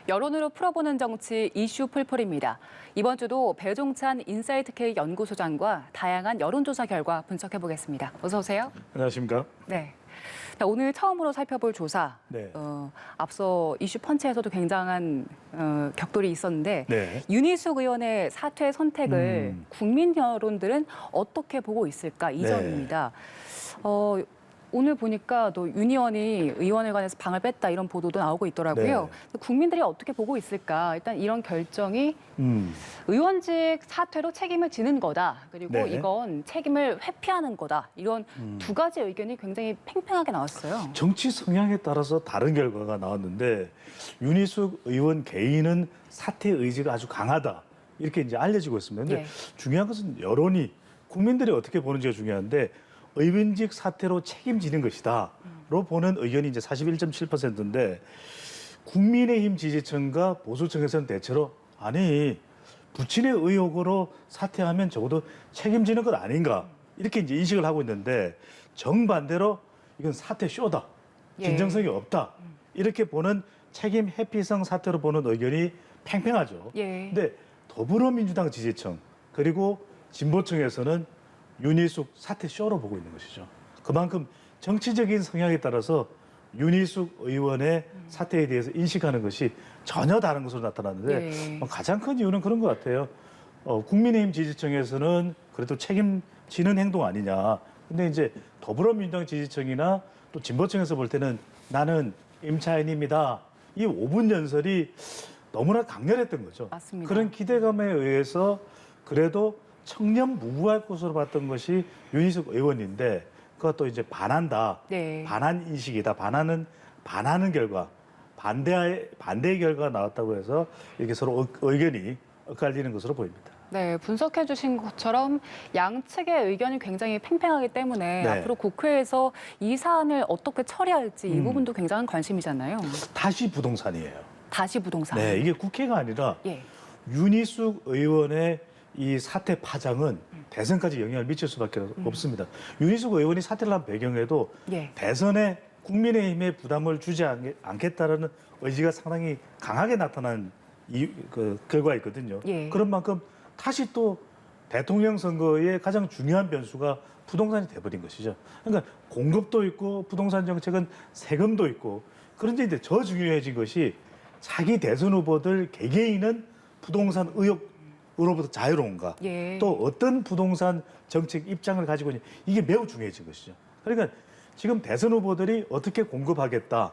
여론으로 풀어보는 정치 이슈 풀풀입니다. 이번 주도 배종찬 인사이트K 연구소장과 다양한 여론조사 결과 분석해보겠습니다. 어서 오세요. 안녕하십니까? 네. 자, 오늘 처음으로 살펴볼 조사. 네. 앞서 이슈 펀치에서도 굉장한 격돌이 있었는데 네. 윤희숙 의원의 사퇴 선택을 국민 여론들은 어떻게 보고 있을까 이 네. 점입니다. 오늘 보니까 또 윤 의원이 의원을 관해서 방을 뺐다 이런 보도도 나오고 있더라고요. 네. 국민들이 어떻게 보고 있을까? 일단 이런 결정이 의원직 사퇴로 책임을 지는 거다. 그리고 네. 이건 책임을 회피하는 거다. 이런 두 가지 의견이 굉장히 팽팽하게 나왔어요. 정치 성향에 따라서 다른 결과가 나왔는데 윤희숙 의원 개인은 사퇴 의지가 아주 강하다. 이렇게 이제 알려지고 있습니다. 근데 예. 중요한 것은 여론이 국민들이 어떻게 보는지가 중요한데 의원직 사퇴로 책임지는 것이다로 보는 의견이 이제 41.7%인데 국민의힘 지지층과 보수층에서는 대체로 아니 부친의 의혹으로 사퇴하면 적어도 책임지는 것 아닌가 이렇게 이제 인식을 하고 있는데 정반대로 이건 사퇴 쇼다. 예. 진정성이 없다. 이렇게 보는 책임 회피성 사퇴로 보는 의견이 팽팽하죠. 예. 근데 더불어민주당 지지층 그리고 진보층에서는 윤희숙 사퇴 쇼로 보고 있는 것이죠. 그만큼 정치적인 성향에 따라서 윤희숙 의원의 사퇴에 대해서 인식하는 것이 전혀 다른 것으로 나타났는데 예. 가장 큰 이유는 그런 것 같아요. 국민의힘 지지층에서는 그래도 책임지는 행동 아니냐. 근데 이제 더불어민주당 지지층이나 또 진보층에서 볼 때는 나는 임차인입니다. 이 5분 연설이 너무나 강렬했던 거죠. 맞습니다. 그런 기대감에 의해서 그래도 청렴 무구할 것으로 봤던 것이 윤희숙 의원인데 그것도 이제 반한다. 네. 반한 인식이다. 반하는 결과. 반대의 결과가 나왔다고 해서 이렇게 서로 의견이 엇갈리는 것으로 보입니다. 네, 분석해 주신 것처럼 양측의 의견이 굉장히 팽팽하기 때문에 네. 앞으로 국회에서 이 사안을 어떻게 처리할지 이 부분도 굉장한 관심이잖아요. 다시 부동산이에요. 다시 부동산. 네, 이게 국회가 아니라 예. 윤희숙 의원의 이 사퇴 파장은 대선까지 영향을 미칠 수밖에 없습니다. 윤희숙 의원이 사퇴를 한 배경에도 예. 대선에 국민의힘에 부담을 주지 않겠다라는 의지가 상당히 강하게 나타난 결과였거든요. 예. 그런 만큼 다시 또 대통령 선거의 가장 중요한 변수가 부동산이 돼버린 것이죠. 그러니까 공급도 있고 부동산 정책은 세금도 있고 그런데 이제 더 중요해진 것이 자기 대선 후보들 개개인은 부동산 의혹으로부터 자유로운가 예. 또 어떤 부동산 정책 입장을 가지고 있냐 이게 매우 중요해진 것이죠. 그러니까 지금 대선 후보들이 어떻게 공급하겠다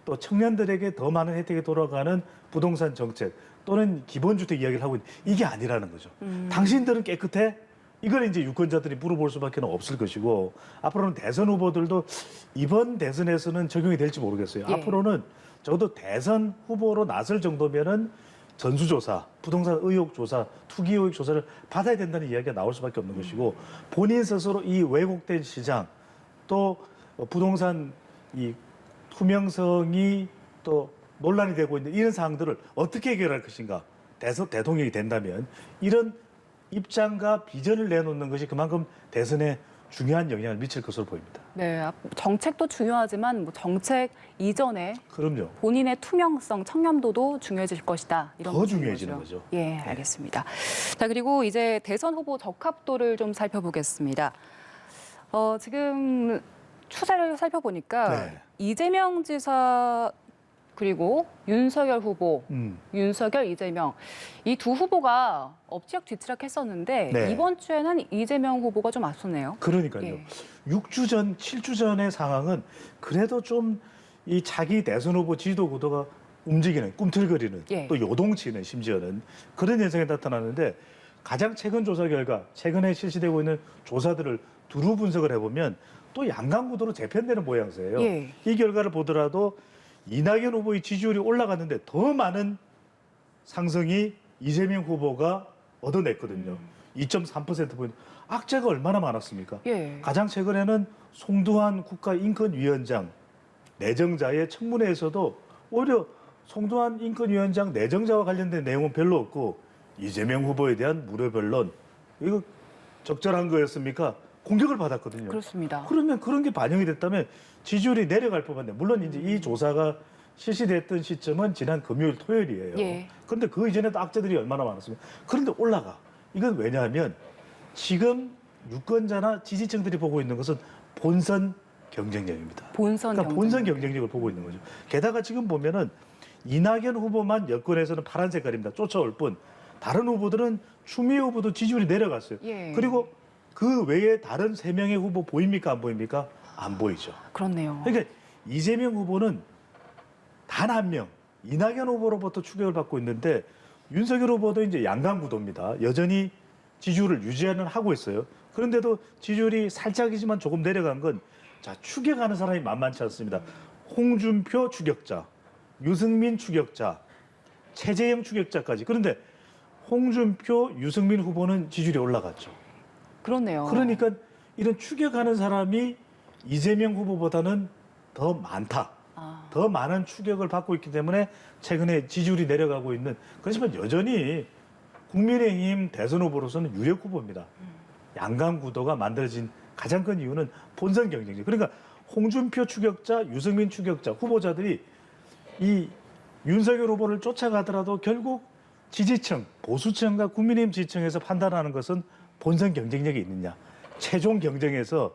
또 청년들에게 더 많은 혜택이 돌아가는 부동산 정책 또는 기본주택 이야기를 하고 있는 이게 아니라는 거죠. 당신들은 깨끗해? 이걸 이제 유권자들이 물어볼 수밖에 없을 것이고 앞으로는 대선 후보들도 이번 대선에서는 적용이 될지 모르겠어요. 예. 앞으로는 적어도 대선 후보로 나설 정도면은 전수조사, 부동산 의혹 조사, 투기 의혹 조사를 받아야 된다는 이야기가 나올 수밖에 없는 것이고 본인 스스로 이 왜곡된 시장 또 부동산 이 투명성이 또 논란이 되고 있는 이런 사항들을 어떻게 해결할 것인가 대통령이 된다면 이런 입장과 비전을 내놓는 것이 그만큼 대선에 중요한 영향을 미칠 것으로 보입니다. 네, 정책도 중요하지만 뭐 정책 이전에 그럼요. 본인의 투명성, 청렴도도 중요해질 것이다. 이런 더 말씀인 중요해지는 거죠. 예, 알겠습니다. 자, 그리고 이제 대선 후보 적합도를 좀 살펴보겠습니다. 지금 추세를 살펴보니까 네. 이재명 지사 그리고 윤석열 후보, 윤석열, 이재명 이 두 후보가 엎치락뒤치락 했었는데 네. 이번 주에는 이재명 후보가 좀 앞서네요. 그러니까요. 예. 6주 전, 7주 전의 상황은 그래도 좀 이 자기 대선 후보 지지도 구도가 움직이는, 꿈틀거리는, 예. 또 요동치는 심지어는 그런 현상이 나타나는데 가장 최근 조사 결과, 최근에 실시되고 있는 조사들을 두루 분석을 해보면 또 양강 구도로 재편되는 모양새예요. 예. 이 결과를 보더라도 이낙연 후보의 지지율이 올라갔는데 더 많은 상승이 이재명 후보가 얻어냈거든요. 2.3%포인트. 악재가 얼마나 많았습니까? 예. 가장 최근에는 송두환 국가인권위원장 내정자의 청문회에서도 오히려 송두환 인권위원장 내정자와 관련된 내용은 별로 없고 이재명 후보에 대한 무료 변론 이거 적절한 거였습니까? 공격을 받았거든요. 그렇습니다. 그러면 그런 게 반영이 됐다면 지지율이 내려갈 법한데 물론 이제 이 조사가 실시됐던 시점은 지난 금요일, 토요일이에요. 예. 그런데 그 이전에도 악재들이 얼마나 많았습니까? 그런데 올라가. 이건 왜냐하면 지금 유권자나 지지층들이 보고 있는 것은 본선 경쟁력입니다. 본선 그러니까 본선 경쟁력을 보고 있는 거죠. 게다가 지금 보면은 이낙연 후보만 여권에서는 파란 색깔입니다. 쫓아올 뿐 다른 후보들은 추미애 후보도 지지율이 내려갔어요. 예. 그리고 그 외에 다른 3명의 후보 보입니까? 안 보입니까? 안 보이죠. 그렇네요. 그러니까 이재명 후보는 단 한 명, 이낙연 후보로부터 추격을 받고 있는데 윤석열 후보도 이제 양강구도입니다. 여전히 지지율을 유지하는 하고 있어요. 그런데도 지지율이 살짝이지만 조금 내려간 건 자, 추격하는 사람이 만만치 않습니다. 홍준표 추격자, 유승민 추격자, 최재형 추격자까지. 그런데 홍준표, 유승민 후보는 지지율이 올라갔죠. 그렇네요. 그러니까 이런 추격하는 사람이 이재명 후보보다는 더 많다. 아. 더 많은 추격을 받고 있기 때문에 최근에 지지율이 내려가고 있는. 그렇지만 여전히 국민의힘 대선 후보로서는 유력 후보입니다. 양강 구도가 만들어진 가장 큰 이유는 본선 경쟁력. 그러니까 홍준표 추격자, 유승민 추격자 후보자들이 이 윤석열 후보를 쫓아가더라도 결국 지지층, 보수층과 국민의힘 지지층에서 판단하는 것은 본선 경쟁력이 있느냐, 최종 경쟁에서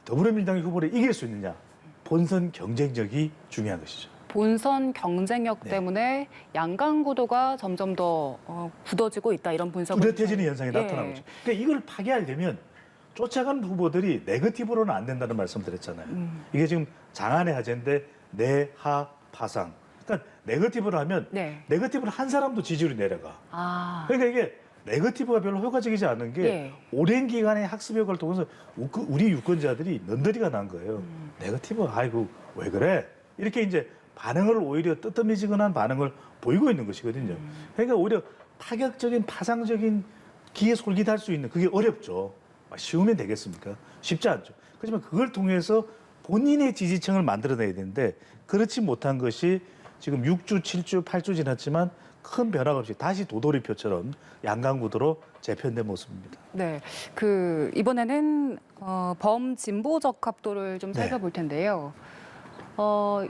더불어민주당의 후보를 이길 수 있느냐, 본선 경쟁력이 중요한 것이죠. 본선 경쟁력 네. 때문에 양강 구도가 점점 더 굳어지고 있다 이런 분석을 뚜렷해지는 현상이 예. 나타나고 있죠. 그러니까 이걸 파괴하려면 쫓아가는 후보들이 네거티브로는 안 된다는 말씀드렸잖아요. 이게 지금 장안의 화제인데 내하 파상. 그러니까 네거티브를 하면 네. 네거티브를 한 사람도 지지율이 내려가. 아. 그러니까 이게 네거티브가 별로 효과적이지 않은 게 예. 오랜 기간의 학습 효과를 통해서 우리 유권자들이 는더리가 난 거예요. 네거티브 아이고 왜 그래? 이렇게 이제 반응을 오히려 뜨뜻미지근한 반응을 보이고 있는 것이거든요. 그러니까 오히려 파격적인 파상적인 기에 솔깃할 수 있는 그게 어렵죠. 쉬우면 되겠습니까? 쉽지 않죠. 그렇지만 그걸 통해서 본인의 지지층을 만들어내야 되는데 그렇지 못한 것이 지금 6주, 7주, 8주 지났지만 큰 변화가 없이 다시 도돌이표처럼 양강구도로 재편된 모습입니다. 네, 이번에는 범진보 적합도를 좀 네. 살펴볼 텐데요.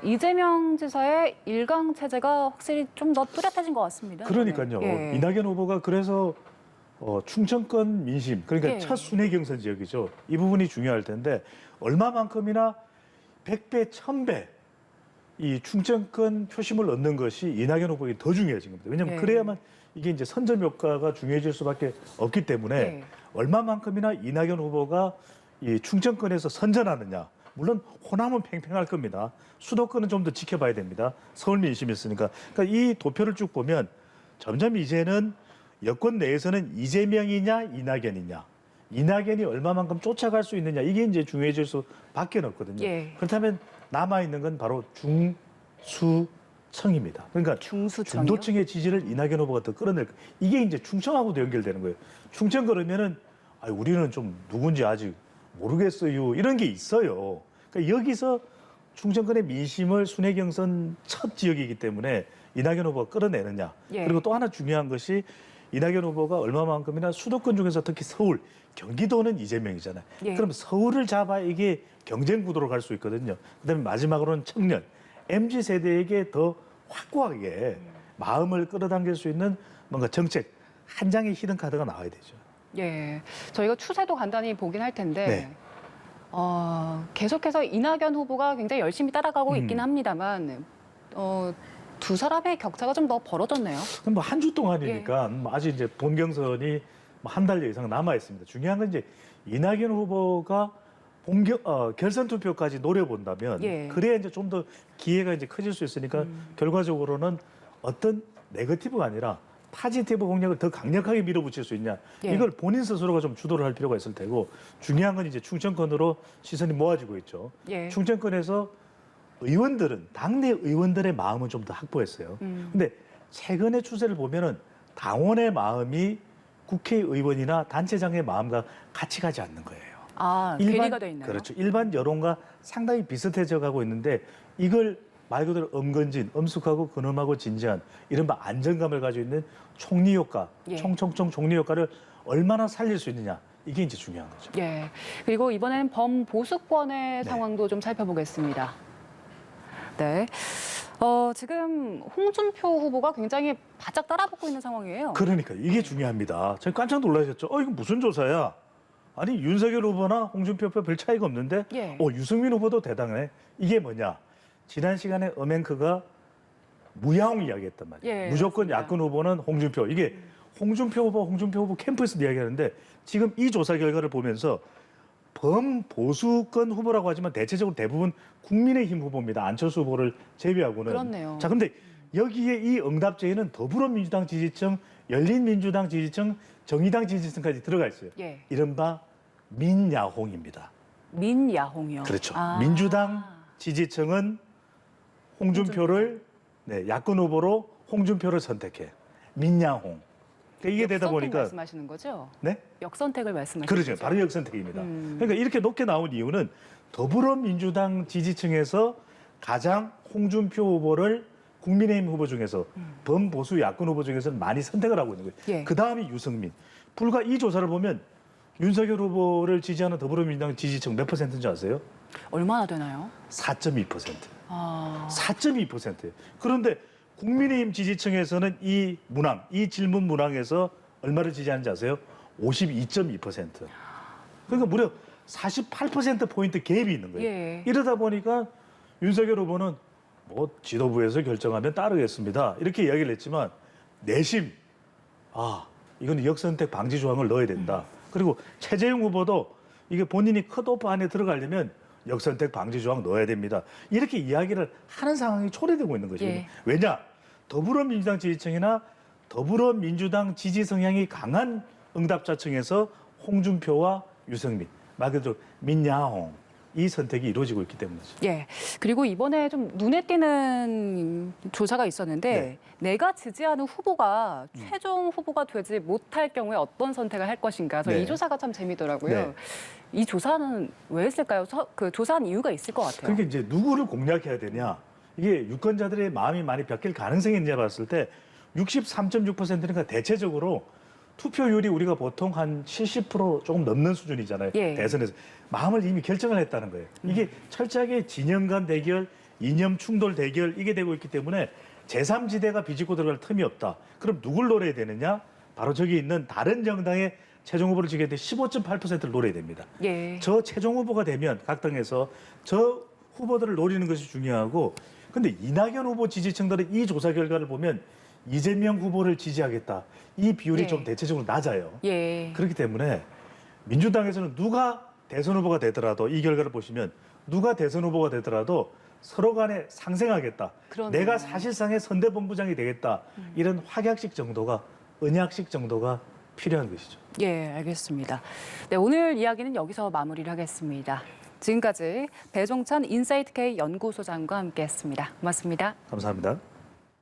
이재명 지사의 일강 체제가 확실히 좀 더 뚜렷해진 것 같습니다. 그러니까요. 예. 이낙연 후보가 그래서 충청권 민심, 그러니까 예. 첫 순회 경선 지역이죠. 이 부분이 중요할 텐데 얼마만큼이나 100배, 1000배 이 충청권 표심을 얻는 것이 이낙연 후보에게 더 중요해진 겁니다. 왜냐하면 예. 그래야만 이게 이제 선점 효과가 중요해질 수밖에 없기 때문에 예. 얼마만큼이나 이낙연 후보가 이 충청권에서 선전하느냐. 물론 호남은 팽팽할 겁니다. 수도권은 좀 더 지켜봐야 됩니다. 서울 민심이 있으니까. 그러니까 이 도표를 쭉 보면 점점 이제는 여권 내에서는 이재명이냐 이낙연이냐. 이낙연이 얼마만큼 쫓아갈 수 있느냐. 이게 이제 중요해질 수밖에 없거든요. 예. 그렇다면 남아있는 건 바로 중수층입니다. 그러니까 중수층이요? 중도층의 지지를 이낙연 후보가 더 끌어낼 거예요. 이게 이제 충청하고도 연결되는 거예요. 충청 그러면은 우리는 좀 누군지 아직 모르겠어요. 이런 게 있어요. 그러니까 여기서 충청권의 민심을 순회 경선 첫 지역이기 때문에 이낙연 후보가 끌어내느냐. 예. 그리고 또 하나 중요한 것이 이낙연 후보가 얼마만큼이나 수도권 중에서 특히 서울, 경기도는 이재명이잖아요. 예. 그럼 서울을 잡아 이게 경쟁 구도로 갈 수 있거든요. 그다음에 마지막으로는 청년, MZ 세대에게 더 확고하게 마음을 끌어당길 수 있는 뭔가 정책 한 장의 히든 카드가 나와야 되죠. 예, 저희가 추세도 간단히 보긴 할 텐데 네. 계속해서 이낙연 후보가 굉장히 열심히 따라가고 있긴 음. 합니다만 두 사람의 격차가 좀 더 벌어졌네요. 그럼 뭐 한 주 동안이니까 아직 이제 본 경선이 한 달 이상 남아 있습니다. 중요한 건 이제 이낙연 후보가 결선 투표까지 노려본다면 예. 그래야 이제 좀 더 기회가 이제 커질 수 있으니까 결과적으로는 어떤 네거티브가 아니라 파지티브 공략을 더 강력하게 밀어붙일 수 있냐. 예. 이걸 본인 스스로가 좀 주도를 할 필요가 있을 테고 중요한 건 이제 충청권으로 시선이 모아지고 있죠. 예. 충청권에서 의원들은 당내 의원들의 마음은 좀 더 확보했어요. 근데 최근의 추세를 보면은 당원의 마음이 국회의원이나 단체장의 마음과 같이 가지 않는 거예요. 괴리가 돼 있나요? 그렇죠. 일반 여론과 상당히 비슷해져 가고 있는데 이걸 말 그대로 엄건진, 엄숙하고 근엄하고 진지한 이른바 안정감을 가지고 있는 총리 효과, 예. 총총총 총리 효과를 얼마나 살릴 수 있느냐. 이게 이제 중요한 거죠. 예. 그리고 이번에는 범보수권의 네. 상황도 좀 살펴보겠습니다. 네. 지금 홍준표 후보가 굉장히 바짝 따라붙고 있는 상황이에요. 그러니까 이게 중요합니다. 제가 깜짝 놀라셨죠. 이거 무슨 조사야? 아니 윤석열 후보나 홍준표 후보 별 차이가 없는데 예. 유승민 후보도 대단해. 이게 뭐냐? 지난 시간에 엄앵커가 무야홍 이야기했단 말이에요. 예, 무조건 맞습니다. 야권 후보는 홍준표. 이게 홍준표 후보 캠프에서 이야기하는데 지금 이 조사 결과를 보면서 범보수권 후보라고 하지만 대체적으로 대부분 국민의힘 후보입니다. 안철수 후보를 제외하고는. 그렇네요. 자, 근데 여기에 이 응답제에는 더불어민주당 지지층, 열린민주당 지지층, 정의당 지지층까지 들어가 있어요. 예. 이른바 민야홍입니다. 민야홍이요. 그렇죠. 아. 민주당 지지층은 홍준표를 야권 후보로 홍준표를 선택해. 민야홍. 그러니까 이게 되다 역선택 보니까 말씀하시는 거죠? 네? 역선택을 말씀하시는 그렇죠. 거죠? 바로 역선택입니다. 그러니까 이렇게 높게 나온 이유는 더불어민주당 지지층에서 가장 홍준표 후보를 국민의힘 후보 중에서 범보수 야권 후보 중에서는 많이 선택을 하고 있는 거예요. 예. 그 다음이 유승민. 불과 이 조사를 보면 윤석열 후보를 지지하는 더불어민주당 지지층 몇 %인지 아세요? 얼마나 되나요? 4.2%. 아, 4.2%예요. 그런데 국민의힘 지지층에서는 이 질문 문항에서 얼마를 지지하는지 아세요? 52.2%. 그러니까 무려 48%포인트 갭이 있는 거예요. 예. 이러다 보니까 윤석열 후보는 지도부에서 결정하면 따르겠습니다. 이렇게 이야기를 했지만 내심 이건 역선택 방지 조항을 넣어야 된다. 그리고 최재형 후보도 이게 본인이 컷오프 안에 들어가려면 역선택 방지 조항 넣어야 됩니다. 이렇게 이야기를 하는 상황이 초래되고 있는 거죠. 예. 왜냐? 더불어민주당 지지층이나 더불어민주당 지지 성향이 강한 응답자층에서 홍준표와 유승민, 말 그대로 민야홍 이 선택이 이루어지고 있기 때문이죠. 예. 그리고 이번에 좀 눈에 띄는 조사가 있었는데 내가 지지하는 후보가 최종 후보가 되지 못할 경우에 어떤 선택을 할 것인가. 그래서 네. 이 조사가 참 재미더라고요. 네. 이 조사는 왜 했을까요? 그 조사한 이유가 있을 것 같아요. 그러니까 이제 누구를 공략해야 되냐. 이게 유권자들의 마음이 많이 바뀔 가능성이 있냐 봤을 때 63.6%니까 대체적으로 투표율이 우리가 보통 한 70% 조금 넘는 수준이잖아요. 예. 대선에서. 마음을 이미 결정을 했다는 거예요. 이게 철저하게 진영 간 대결, 이념 충돌 대결 이게 되고 있기 때문에 제3지대가 비집고 들어갈 틈이 없다. 그럼 누굴 노려야 되느냐? 바로 저기 있는 다른 정당의 최종 후보를 지게 될 15.8%를 노려야 됩니다. 예. 저 최종 후보가 되면 각 당에서 저 후보들을 노리는 것이 중요하고 근데 이낙연 후보 지지층들은 이 조사 결과를 보면 이재명 후보를 지지하겠다. 이 비율이 예. 좀 대체적으로 낮아요. 예. 그렇기 때문에 민주당에서는 누가 대선 후보가 되더라도 이 결과를 보시면 누가 대선 후보가 되더라도 서로 간에 상생하겠다. 그러네요. 내가 사실상의 선대본부장이 되겠다. 이런 확약식 정도가 은약식 정도가 필요한 것이죠. 예, 알겠습니다. 네, 오늘 이야기는 여기서 마무리를 하겠습니다. 지금까지 배종찬 인사이트K 연구소장과 함께했습니다. 고맙습니다. 감사합니다.